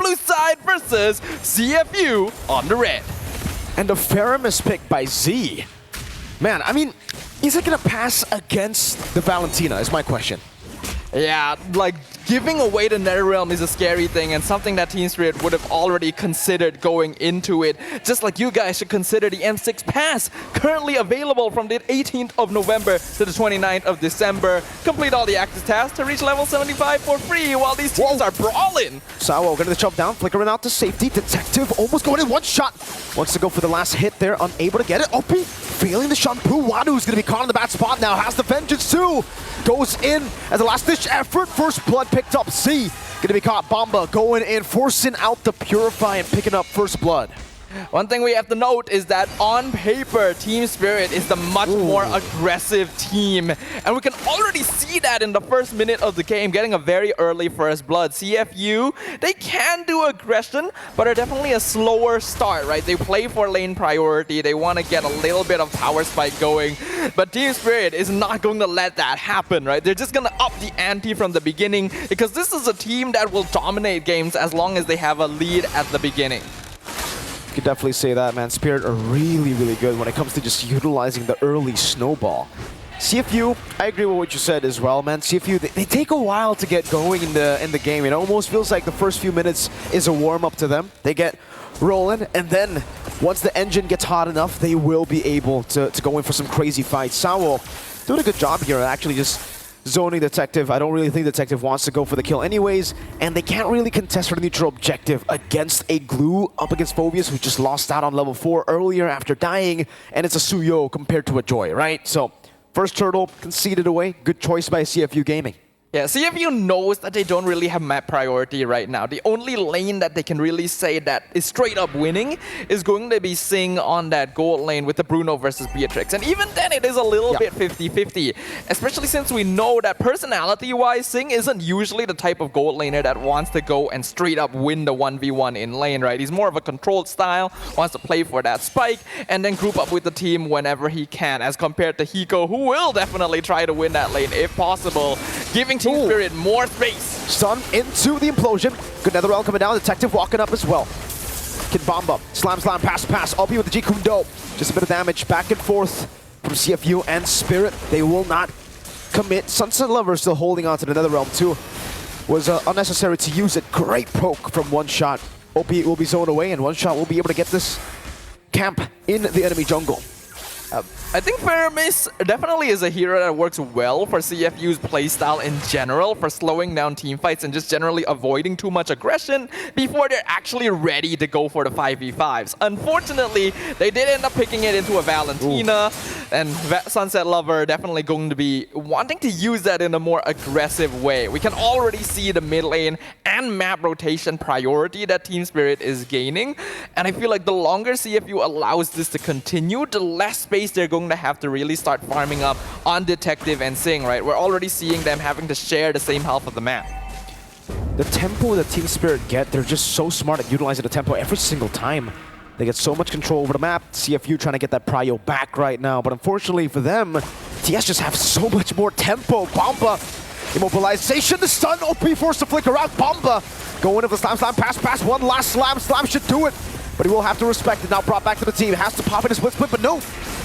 blue side versus CFU on the red. And the Faramis pick by Z. Man, I mean, is it gonna pass against the Valentina is my question. Yeah, like giving away the Netherrealm is a scary thing and something that Team Spirit would have already considered going into it. Just like you guys should consider the M6 Pass, currently available from the 18th of November to the 29th of December. Complete all the active tasks to reach level 75 for free while these teams are brawling. Sawo getting the jump down, flickering out to safety. Detective almost going in one shot. Wants to go for the last hit there, unable to get it. Opie failing the shampoo. Wadu's gonna be caught in the bad spot now. Has the vengeance too. Goes in as a last ditch effort. First blood picked up. Z gonna be caught. Bomba going in, forcing out the Purify and picking up first blood. One thing we have to note is that on paper, Team Spirit is the much more aggressive team. And we can already see that in the first minute of the game, getting a very early first blood. CFU, they can do aggression, but are definitely a slower start, right? They play for lane priority. They want to get a little bit of power spike going. But Team Spirit is not going to let that happen, right? They're just going to up the ante from the beginning because this is a team that will dominate games as long as they have a lead at the beginning. You could definitely say that, man. Spirit are really, really good when it comes to just utilizing the early snowball. CFU, I agree with what you said as well, man. CFU, they take a while to get going in the game. It almost feels like the first few minutes is a warm-up to them. They get rolling, and then once the engine gets hot enough, they will be able to go in for some crazy fights. Sawo doing a good job here, actually just zoning Detective. I don't really think Detective wants to go for the kill anyways, and they can't really contest for the neutral objective against a Glue up against Phobius, who just lost out on level 4 earlier after dying, and it's a Suyo compared to a Joy, right? So, first turtle conceded away. Good choice by CFU Gaming. Yeah, CFU knows that they don't really have map priority right now. The only lane that they can really say that is straight up winning is going to be Sing on that gold lane with the Bruno versus Beatrix. And even then, it is a little bit 50-50, especially since we know that personality-wise, Sing isn't usually the type of gold laner that wants to go and straight up win the 1v1 in lane, right? He's more of a controlled style, wants to play for that spike, and then group up with the team whenever he can, as compared to Hiko, who will definitely try to win that lane if possible, giving Team Spirit more space. Stun into the implosion. Good Netherrealm coming down. Detective walking up as well. Kid Bomba. Slam, pass. I'll be with the G Kundo. Just a bit of damage back and forth from CFU and Spirit. They will not commit. Sunset Lover still holding on to the Netherrealm too. Was unnecessary to use it. Great poke from one shot. OP will be zoned away, and one shot will be able to get this camp in the enemy jungle. I think Faramis definitely is a hero that works well for CFU's playstyle in general, for slowing down team fights and just generally avoiding too much aggression before they're actually ready to go for the 5v5s. Unfortunately, they did end up picking it into a Valentina, and Sunset Lover definitely going to be wanting to use that in a more aggressive way. We can already see the mid lane and map rotation priority that Team Spirit is gaining, and I feel like the longer CFU allows this to continue, the less space they're going to have to really start farming up on Detective and Sing, right? We're already seeing them having to share the same half of the map. The tempo that Team Spirit get, they're just so smart at utilizing the tempo every single time. They get so much control over the map. CFU trying to get that prio back right now, but unfortunately for them, TS just have so much more tempo. Bomba, immobilization, the stun, OP forced to flicker out. Bomba going into the slam, pass, one last slam should do it. But he will have to respect it. Now brought back to the team. Has to pop in a split, but no.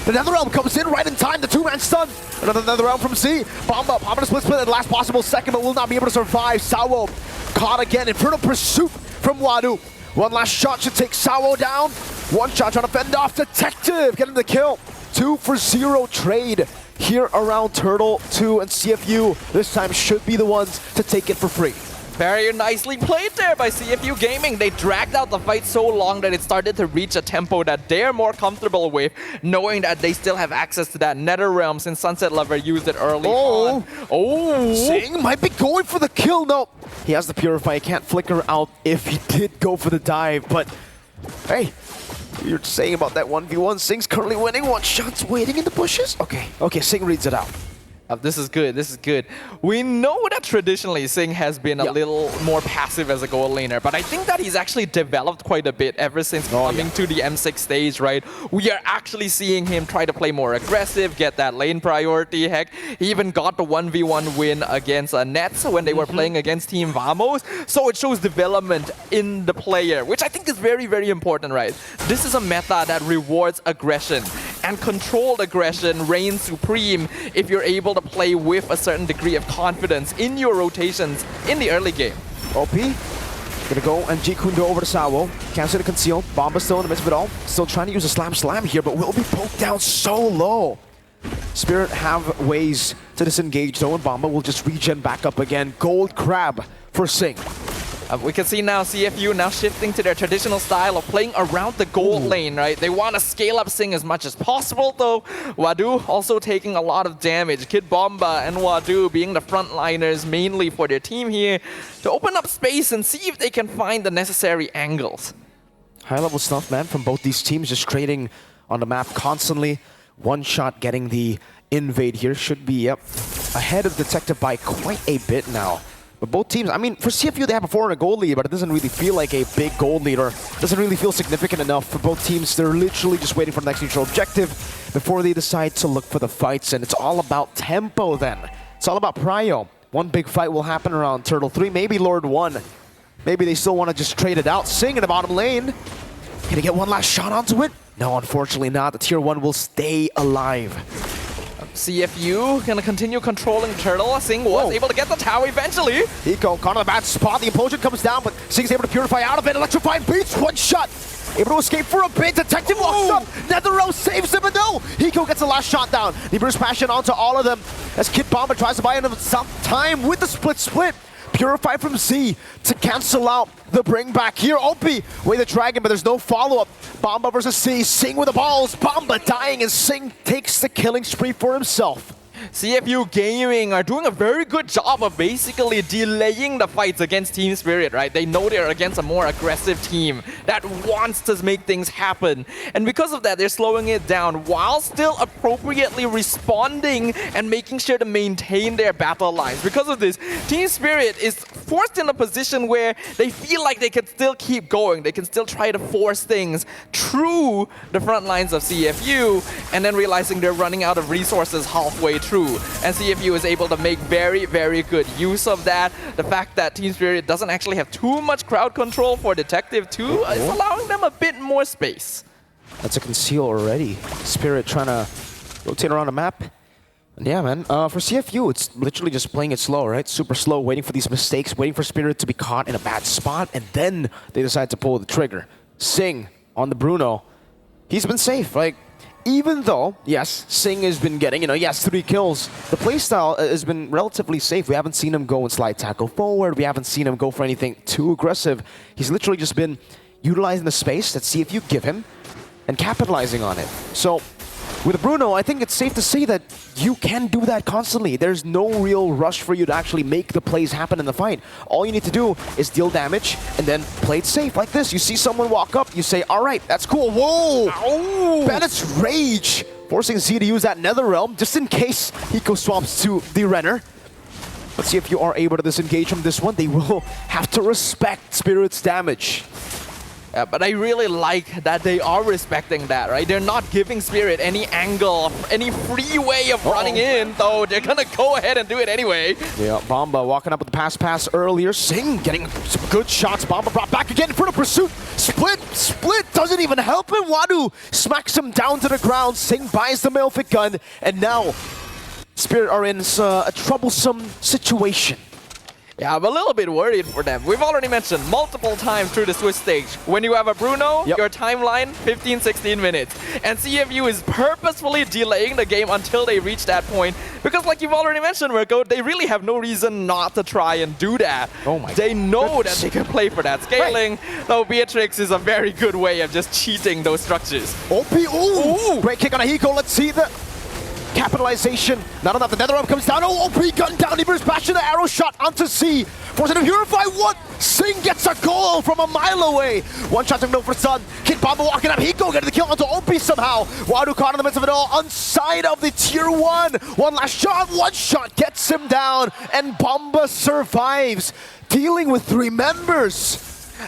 The Netherrealm comes in right in time. The two-man stun. Another Netherrealm from Z. Bomba popping a split at the last possible second, but will not be able to survive. Sawo caught again. Infernal Pursuit from Wadu. One last shot should take Sawo down. One shot trying to fend off Detective. Getting the kill. 2-for-0 trade here around Turtle 2, and CFU this time should be the ones to take it for free. Very nicely played there by CFU Gaming. They dragged out the fight so long that it started to reach a tempo that they're more comfortable with, knowing that they still have access to that Netherrealm since Sunset Lover used it early on. Oh! Sing might be going for the kill. No, he has the Purify. He can't flicker out if he did go for the dive, but hey, you're saying about that 1v1. Sing's currently winning. One shot's waiting in the bushes. Okay, Sing reads it out. This is good. This is good. We know that traditionally Singh has been a little more passive as a gold laner, but I think that he's actually developed quite a bit ever since coming to the M6 stage, right? We are actually seeing him try to play more aggressive, get that lane priority. Heck, he even got the 1v1 win against Nets when they were playing against Team Vamos. So it shows development in the player, which I think is very, very important, right? This is a meta that rewards aggression, and controlled aggression reigns supreme if you're able to play with a certain degree of confidence in your rotations in the early game. OP gonna go and G Kundo over to Sawo. Cancel to conceal. Bomba still in the midst of it all. Still trying to use a slam here, but will be poked down so low. Spirit have ways to disengage though, and Bomba will just regen back up again. Gold Crab for Singh. We can see now CFU now shifting to their traditional style of playing around the gold lane, right? They want to scale up Singh as much as possible, though. Wadu also taking a lot of damage. Kid Bomba and Wadu being the frontliners mainly for their team here to open up space and see if they can find the necessary angles. High-level stuff, man, from both these teams, just trading on the map constantly. One shot getting the invade here. Should be ahead of Detective by quite a bit now. But both teams, I mean, for CFU, they have a 400 gold lead, but it doesn't really feel like a big gold lead, or doesn't really feel significant enough for both teams. They're literally just waiting for the next neutral objective before they decide to look for the fights, and it's all about tempo then. It's all about prio. One big fight will happen around Turtle 3, maybe Lord 1. Maybe they still want to just trade it out. Singh in the bottom lane. Gonna get one last shot onto it? No, unfortunately not. The tier 1 will stay alive. CFU gonna continue controlling Turtle. Singh was able to get the tower eventually. Hiko caught on the bad spot. The implosion comes down, but Singh's able to purify out of it. Electrifying beats, one shot. Able to escape for a bit. Detective walks up. Netherrealm saves him, and no! Hiko gets the last shot down. He bursts passion onto all of them as Kid Bomba tries to buy him some time with the split. Purify from Z to cancel out the bring back here. Opie way the dragon, but there's no follow-up. Bomba versus C. Singh with the balls. Bomba dying, and Singh takes the killing spree for himself. CFU Gaming are doing a very good job of basically delaying the fights against Team Spirit, right? They know they're against a more aggressive team that wants to make things happen. And because of that, they're slowing it down while still appropriately responding and making sure to maintain their battle lines. Because of this, Team Spirit is forced in a position where they feel like they can still keep going. They can still try to force things through the front lines of CFU, and then realizing they're running out of resources halfway through. And CFU is able to make very, very good use of that. The fact that Team Spirit doesn't actually have too much crowd control for Detective 2 is allowing them a bit more space. That's a conceal already. Spirit trying to rotate around the map. And yeah, man, for CFU, it's literally just playing it slow, right? Super slow, waiting for these mistakes, waiting for Spirit to be caught in a bad spot, and then they decide to pull the trigger. Singh on the Bruno. He's been safe, like, even though, yes, Singh has been getting, he has 3 kills, the playstyle has been relatively safe. We haven't seen him go and slide tackle forward. We haven't seen him go for anything too aggressive. He's literally just been utilizing the space that CFU give him and capitalizing on it. So, with Bruno, I think it's safe to say that you can do that constantly. There's no real rush for you to actually make the plays happen in the fight. All you need to do is deal damage and then play it safe like this. You see someone walk up, you say, all right, that's cool. Whoa! Ow. Bennett's Rage, forcing Z to use that Netherrealm just in case Hiko swaps to the Renner. Let's see if you are able to disengage from this one. They will have to respect Spirit's damage. But I really like that they are respecting that, right? They're not giving Spirit any angle, any free way of running in, though they're gonna go ahead and do it anyway. Yeah, Bomba walking up with the pass earlier. Singh getting some good shots. Bomba brought back again in front of pursuit. Split doesn't even help him. Wadu smacks him down to the ground. Singh buys the Malefic gun, and now Spirit are in a troublesome situation. Yeah, I'm a little bit worried for them. We've already mentioned multiple times through the Swiss stage, when you have a Bruno, your timeline, 15-16 minutes. And CFU is purposefully delaying the game until they reach that point. Because like you've already mentioned, Mirko, they really have no reason not to try and do that. Oh my They know that they can play for that scaling, though Beatrix is a very good way of just cheating those structures. OP, ooh! Great kick on a Hiko, let's see the... Capitalization. Not enough. The NetherRealm comes down. Oh, OP gun down. He bash to the arrow shot onto C. Forcing him to purify. What? Sing gets a goal from a mile away. One shot to go for Sun. Kid Bomba walking up. Hiko getting the kill onto OP somehow. Wadu caught in the midst of it all. On side of the tier 1. One last shot. One shot gets him down. And Bomba survives. Dealing with 3 members.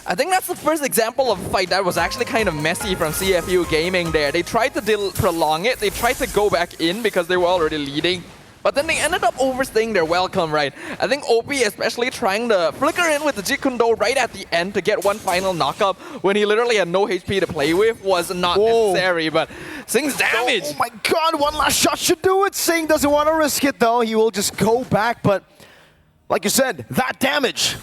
I think that's the first example of a fight that was actually kind of messy from CFU Gaming there. They tried to prolong it. They tried to go back in because they were already leading. But then they ended up overstaying their welcome, right? I think OP especially trying to flicker in with the Jikundo right at the end to get one final knockup when he literally had no HP to play with was not necessary. But Sing's damage. Oh my god, one last shot should do it. Sing doesn't want to risk it though. He will just go back. But like you said, that damage.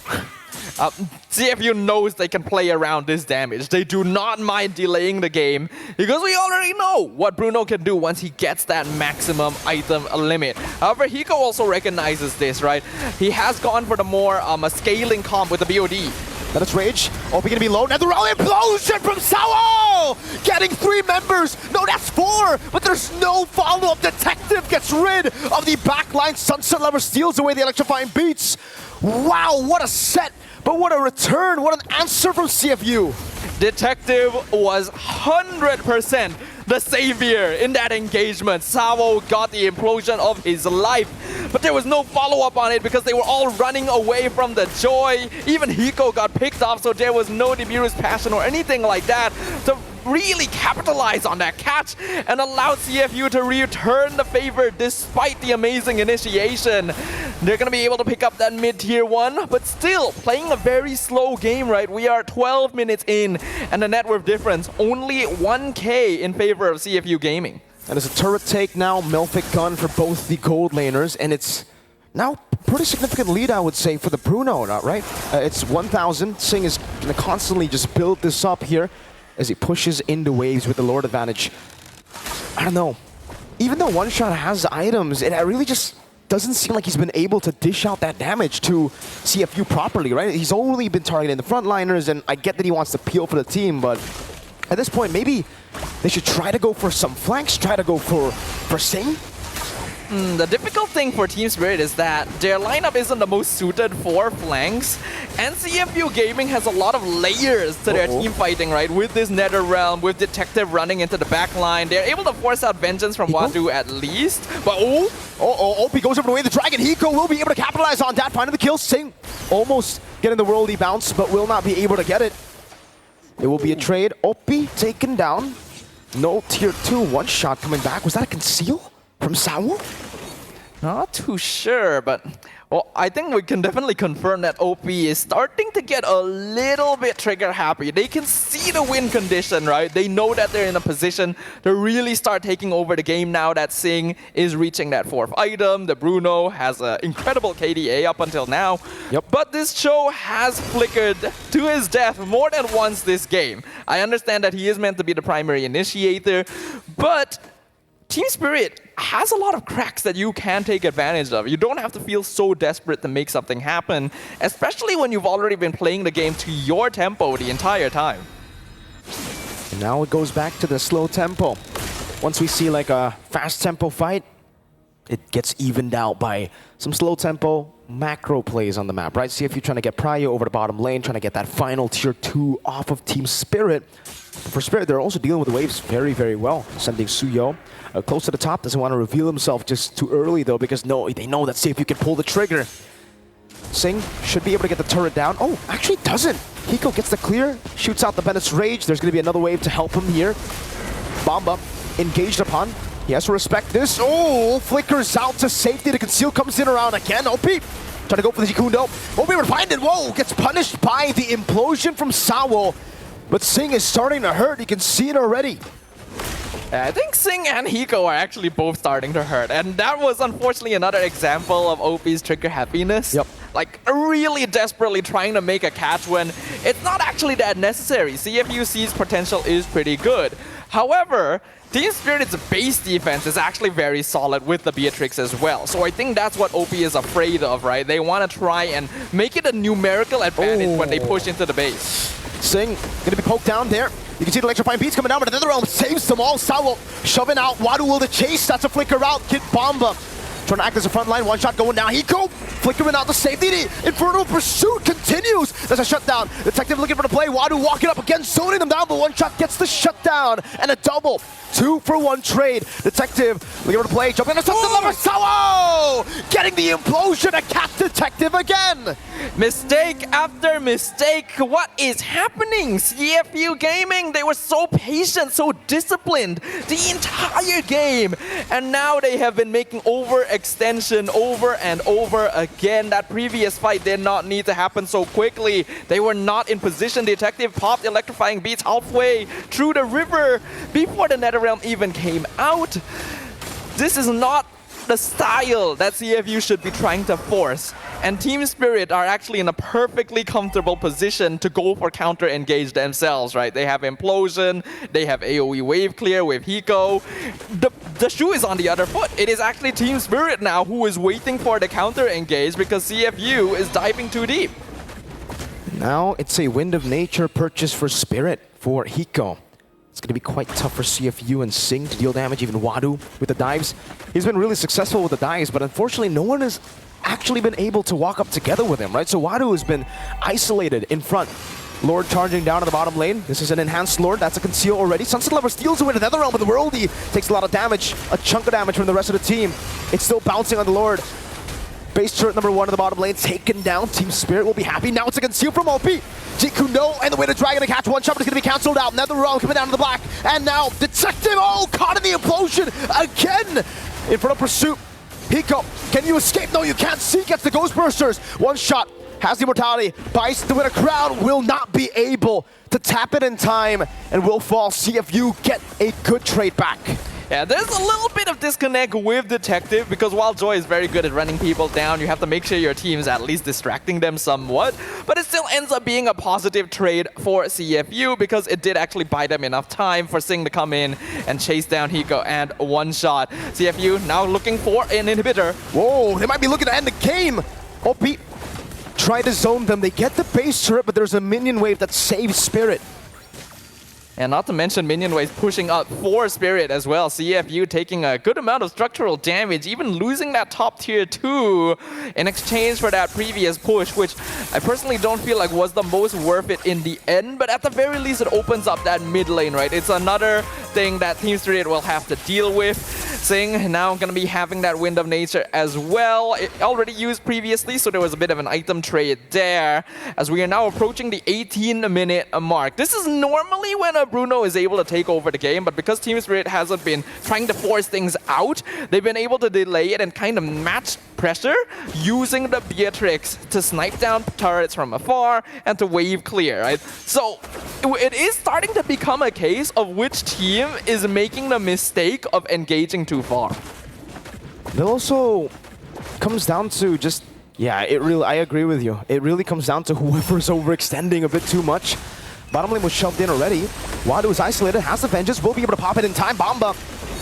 CFU knows they can play around this damage. They do not mind delaying the game because we already know what Bruno can do once he gets that maximum item limit. However, Hiko also recognizes this, right? He has gone for the more scaling comp with the BOD. That is Rage. OP gonna be low. NetherRealm implosion from Sao! Getting 3 members. No, that's 4. But there's no follow-up. Detective gets rid of the backline. Sunset Lover steals away the electrifying beats. Wow, what a set. But what a return. What an answer from CFU. Detective was 100% the savior in that engagement. Sao got the implosion of his life, but there was no follow-up on it because they were all running away from the joy. Even Hiko got picked off, so there was no Nibiru's passion or anything like that to really capitalize on that catch and allowed CFU to return the favor despite the amazing initiation. They're going to be able to pick up that mid-tier 1, but still playing a very slow game, right? We are 12 minutes in, and the net worth difference only 1K in favor of CFU Gaming. And it's a turret take now, Melfic gun for both the gold laners, and it's now pretty significant lead, I would say, for the Bruno, right? It's 1,000. Sing is going to constantly just build this up here as he pushes into waves with the Lord advantage. I don't know. Even though One Shot has items, it really just doesn't seem like he's been able to dish out that damage to CFU properly, right? He's only been targeting the frontliners, and I get that he wants to peel for the team, but at this point, maybe they should try to go for some flanks, try to go for Sing. The difficult thing for Team Spirit is that their lineup isn't the most suited for flanks, and CFU Gaming has a lot of layers to their team fighting, right? With this NetherRealm, with Detective running into the back line, they're able to force out Vengeance from Wadu at least. But OP goes over the way of the Dragon. Hiko will be able to capitalize on that, finding the kill. Sing almost getting the worldy bounce, but will not be able to get it. It will be a trade. OP taken down. No tier 2 One Shot coming back. Was that a conceal from Sao? Not too sure, but well, I think we can definitely confirm that OP is starting to get a little bit trigger happy. They can see the win condition, right? They know that they're in a position to really start taking over the game now that Sing is reaching that 4th item. The Bruno has an incredible KDA up until now. But this show has flickered to his death more than once this game. I understand that he is meant to be the primary initiator, but Team Spirit has a lot of cracks that you can take advantage of. You don't have to feel so desperate to make something happen, especially when you've already been playing the game to your tempo the entire time. And now it goes back to the slow tempo. Once we see like a fast tempo fight, it gets evened out by some slow tempo macro plays on the map, right? See if you're trying to get Pryo over the bottom lane, trying to get that final tier 2 off of Team Spirit. For Spirit, they're also dealing with the waves very, very well. Sending Suyo close to the top, doesn't want to reveal himself just too early though, because they know that see if you can pull the trigger. Sing should be able to get the turret down. Oh, actually doesn't. Hiko gets the clear, shoots out the Bennett's Rage. There's going to be another wave to help him here. Bomba engaged upon. He has to respect this. Oh, flickers out to safety. The conceal comes in around again. OP trying to go for the Jikundo. OP would find it. Whoa, gets punished by the implosion from Sao. But Sing is starting to hurt. You can see it already. I think Sing and Hiko are actually both starting to hurt, and that was unfortunately another example of OP's trigger happiness. Like really desperately trying to make a catch when it's not actually that necessary. CFUC's potential is pretty good. However, Team Spirit's base defense is actually very solid with the Beatrix as well. So I think that's what OP is afraid of, right? They want to try and make it a numerical advantage when they push into the base. Sing gonna be poked down there. You can see the electrifying beats coming down, but another realm saves them all. Sawo shoving out. Wadu will the chase. That's a flicker out. Kid Bomba trying to act as a front line. One shot going down. Hiko flickering out the safety. Infernal pursuit continues. There's a shutdown. Detective looking for the play. Wadu walking up again, zoning them down, but one shot gets the shutdown. And a double. 2-for-1 trade. Detective looking for the play. Jumping on the lever. Sawo getting the implosion. A cat Detective again. Mistake after mistake. What is happening? CFU Gaming, they were so patient, so disciplined the entire game. And now they have been making overextension over and over again. That previous fight did not need to happen so quickly. They were not in position. Detective popped electrifying beats halfway through the river before the NetherRealm even came out. This is not the style that CFU should be trying to force. And Team Spirit are actually in a perfectly comfortable position to go for counter-engage themselves, right? They have Implosion, they have AoE Wave Clear with Hiko. The shoe is on the other foot. It is actually Team Spirit now who is waiting for the counter-engage because CFU is diving too deep. Now it's a Wind of Nature purchase for Spirit for Hiko. It's going to be quite tough for CFU and Sing to deal damage, even Wadu with the dives. He's been really successful with the dives, but unfortunately no one has actually been able to walk up together with him, right? So Wadu has been isolated in front. Lord charging down to the bottom lane. This is an enhanced Lord. That's a conceal already. Sunset Lover steals away to the NetherRealm, but the Worldie takes a lot of damage. A chunk of damage from the rest of the team. It's still bouncing on the Lord. Base turret number 1 in the bottom lane taken down. Team Spirit will be happy. Now it's a conceal from OP. Jikuno and the way to Dragon to catch one shot, but it's going to be cancelled out. NetherRealm coming down to the black. And now Detective, caught in the implosion again. In front of pursuit. Hiko, can you escape? No, you can't see. Gets the Ghostbusters. One shot. Has the immortality. Bites the winner. Crowd will not be able to tap it in time and will fall. CFU get a good trade back. Yeah, there's a little bit of disconnect with Detective because while Joy is very good at running people down, you have to make sure your team's at least distracting them somewhat. But it still ends up being a positive trade for CFU because it did actually buy them enough time for Sing to come in and chase down Hiko and one shot. CFU now looking for an inhibitor. Whoa, they might be looking to end the game. OP try to zone them. They get the base turret, but there's a minion wave that saves Spirit. And not to mention minion waves pushing up for Spirit as well. CFU taking a good amount of structural damage, even losing that top tier 2 in exchange for that previous push, which I personally don't feel like was the most worth it in the end. But at the very least, it opens up that mid lane, right? It's another thing that Team Spirit will have to deal with. Sing now going to be having that Wind of Nature as well. It already used previously, so there was a bit of an item trade there. As we are now approaching the 18-minute mark. This is normally when a Bruno is able to take over the game, but because Team Spirit hasn't been trying to force things out, they've been able to delay it and kind of match pressure using the Beatrix to snipe down turrets from afar and to wave clear, right? So it is starting to become a case of which team is making the mistake of engaging too far. It also comes down to just, yeah, I agree with you. It really comes down to whoever's overextending a bit too much. Bottom lane was shoved in already. Wadu is isolated, has the Vengeance, will be able to pop it in time. Bomba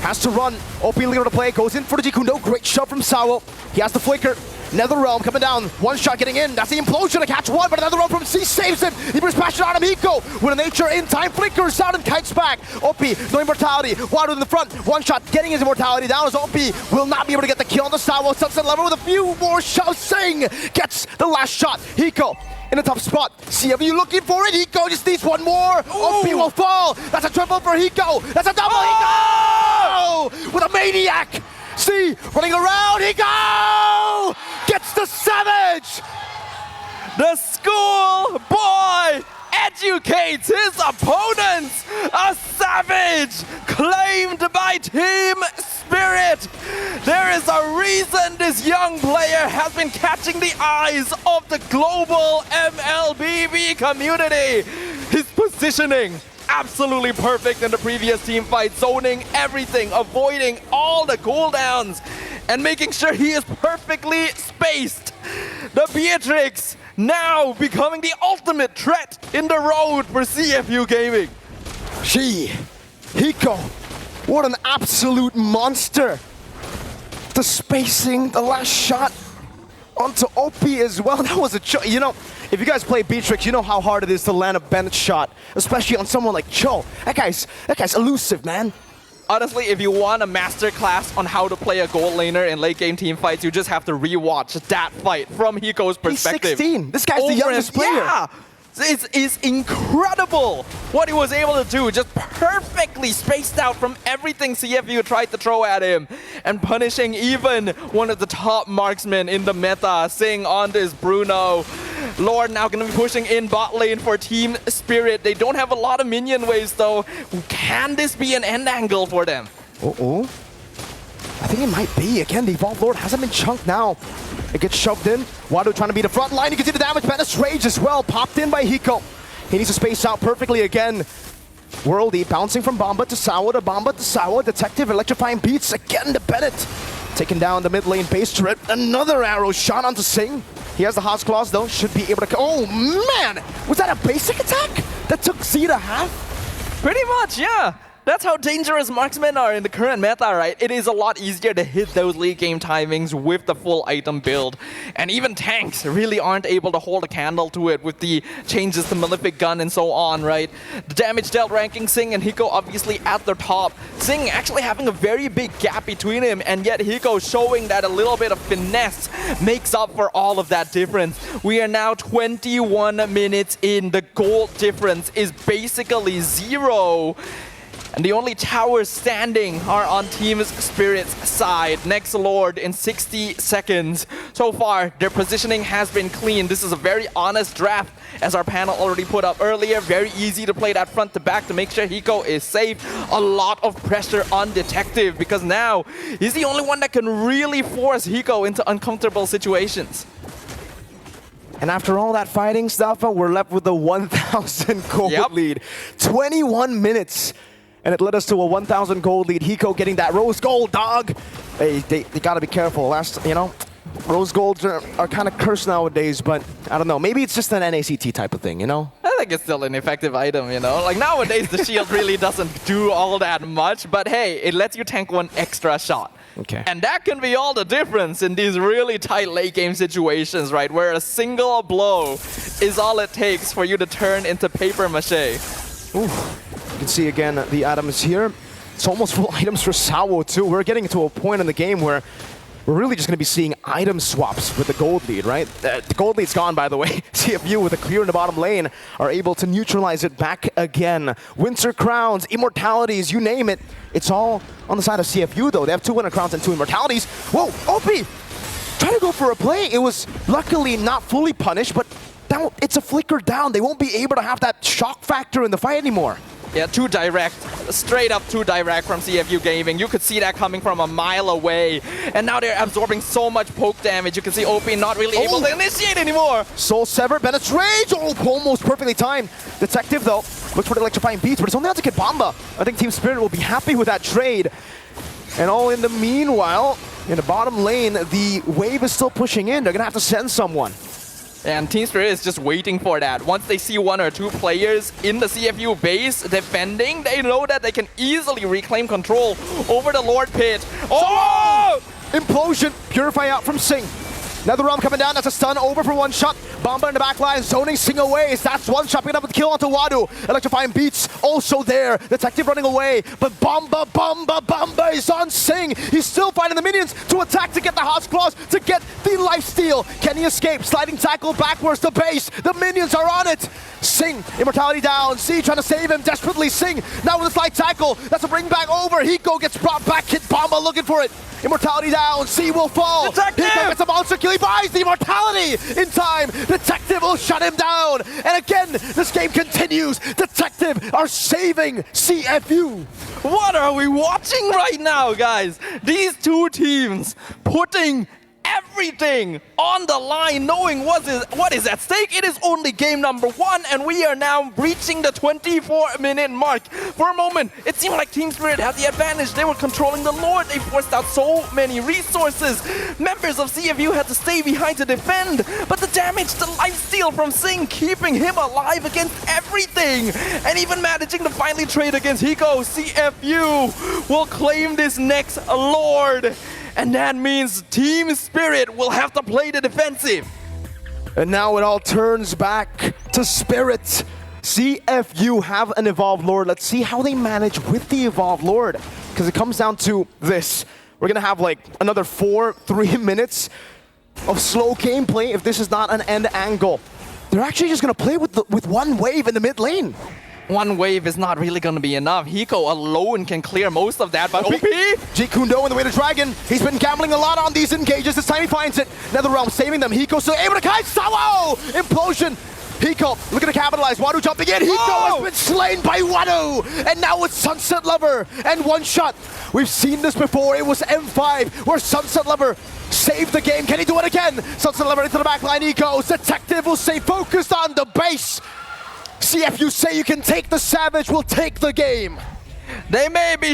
has to run. OP leader to play, goes in for the Jikundo. Great shove from Sawo. He has the flicker. NetherRealm coming down. One shot getting in. That's the implosion to catch one, but NetherRealm from C saves him. He brings passion on him. Hiko with a nature in time. Flickers out and kites back. OP, no immortality. Wadu in the front. One shot getting his immortality down as OP will not be able to get the kill on the Sawo. Sunset Level with a few more shots. Sing gets the last shot. Hiko in a tough spot. CFU looking for it. Hiko just needs one more. Ooh. OP will fall. That's a triple for Hiko. That's a double. Hiko with a maniac. See, running around. Hiko gets the savage. The school boy educates his opponents. A savage claimed by Team Spirit. There is a reason this young player has been catching the eyes of the global MLBB community. His positioning absolutely perfect in the previous team fight, zoning everything, avoiding all the cooldowns, and making sure he is perfectly spaced. The Beatrix now becoming the ultimate threat in the road for CFU Gaming. Hiko, what an absolute monster. The spacing, the last shot onto OP as well. That was a you know, If you guys play Beatrix, you know how hard it is to land a Bennett shot, especially on someone like Cho. That guy's elusive, man. Honestly, if you want a master class on how to play a gold laner in late game team fights, you just have to rewatch that fight from Hiko's perspective. He's 16. This guy's the youngest player. Yeah! It's incredible what he was able to do, just perfectly spaced out from everything CFU tried to throw at him, and punishing even one of the top marksmen in the meta, Sing on this Bruno. Lord now going to be pushing in bot lane for Team Spirit. They don't have a lot of minion waves though. Can this be an end angle for them? Uh-oh. I think it might be. Again, the Evolved Lord hasn't been chunked now. It gets shoved in. Wado trying to be the front line. You can see the damage. Bennett Rage as well. Popped in by Hiko. He needs to space out perfectly again. Worldy bouncing from Bomba to Sawa to Bomba to Sawa. Detective electrifying beats again to Bennett. Taking down the mid lane base turret. Another arrow shot onto Sing. He has the Hots Claws though. Should be able to... Oh man! Was that a basic attack that took Z to half? Pretty much, yeah. That's how dangerous marksmen are in the current meta, right? It is a lot easier to hit those late game timings with the full item build. And even tanks really aren't able to hold a candle to it with the changes to Malefic Gun and so on, right? The damage dealt ranking, Sing and Hiko obviously at the top. Sing actually having a very big gap between him, and yet Hiko showing that a little bit of finesse makes up for all of that difference. We are now 21 minutes in. The gold difference is basically 0. And the only towers standing are on Team Spirit's side. Next Lord in 60 seconds. So far, their positioning has been clean. This is a very honest draft, as our panel already put up earlier. Very easy to play that front to back to make sure Hiko is safe. A lot of pressure on Detective, because now he's the only one that can really force Hiko into uncomfortable situations. And after all that fighting stuff, we're left with the 1,000 gold lead. 21 minutes. And it led us to a 1,000 gold lead. Hiko getting that rose gold, dog. Hey, they gotta be careful. Rose golds are kind of cursed nowadays, but I don't know. Maybe it's just an NACT type of thing, you know? I think it's still an effective item, you know? Like nowadays, the shield really doesn't do all that much, but hey, it lets you tank one extra shot. Okay. And that can be all the difference in these really tight late game situations, right? Where a single blow is all it takes for you to turn into paper mache. Ooh. You can see again the items here. It's almost full items for Sawo too. We're getting to a point in the game where we're really just going to be seeing item swaps with the gold lead, right? The gold lead's gone, by the way. CFU with a clear in the bottom lane are able to neutralize it back again. Winter Crowns, Immortalities, you name it. It's all on the side of CFU though. They have 2 Winter Crowns and 2 Immortalities. Whoa, OP! Trying to go for a play. It was luckily not fully punished, but it's a flicker down. They won't be able to have that shock factor in the fight anymore. Yeah, too direct. Straight up too direct from CFU Gaming. You could see that coming from a mile away. And now they're absorbing so much poke damage. You can see OP not really able to initiate anymore. Soul Sever, Bennett's Rage! Oh, almost perfectly timed. Detective, though, looks for the electrifying beats, but it's only out to get Bomba. I think Team Spirit will be happy with that trade. And all in the meanwhile, in the bottom lane, the wave is still pushing in. They're going to have to send someone. And Team Spirit is just waiting for that. Once they see 1 or 2 players in the CFU base defending, they know that they can easily reclaim control over the Lord Pit. Oh! Implosion, Purify out from Sing. Netherrealm coming down, that's a stun over for 1 shot. Bomba in the back line, zoning Sing away. That's 1 shot, picking up with the kill onto Wadu. Electrifying beats also there. Detective running away, but Bomba is on Sing. He's still fighting the minions to attack to get the Hots Claws, to get the lifesteal. Can he escape? Sliding tackle backwards to base. The minions are on it. Sing, Immortality down. Z trying to save him desperately. Sing now with a slide tackle. That's a bring back over. Hiko gets brought back. Hit Bomba looking for it. Immortality down. C will fall. Detective! Hiko gets a monster kill. He buys the Immortality in time. Detective will shut him down. And again, this game continues. Detective are saving CFU. What are we watching right now, guys? These 2 teams putting everything on the line, knowing what is at stake. It is only game number 1, and we are now reaching the 24-minute mark. For a moment, it seemed like Team Spirit had the advantage. They were controlling the Lord. They forced out so many resources. Members of CFU had to stay behind to defend, but the damage, the lifesteal from Sing, keeping him alive against everything, and even managing to finally trade against Hiko. CFU will claim this next Lord. And that means Team Spirit will have to play the defensive. And now it all turns back to Spirit. CFU have an Evolved Lord. Let's see how they manage with the Evolved Lord. Because it comes down to this. We're going to have like another 3 minutes of slow gameplay if this is not an end angle. They're actually just going to play with one wave in the mid lane. One wave is not really going to be enough. Hiko alone can clear most of that, but OP! G Kundo in the way to Dragon. He's been gambling a lot on these engages. This time he finds it. NetherRealm saving them. Hiko still able to catch Solo! Implosion! Hiko looking to capitalize. Wadu jumping in. Hiko has been slain by Wadu! And now it's Sunset Lover and one shot. We've seen this before. It was M5 where Sunset Lover saved the game. Can he do it again? Sunset Lover into the back line he goes. Detective will stay focused on the base. CFU say you can take the Savage, we'll take the game. They may be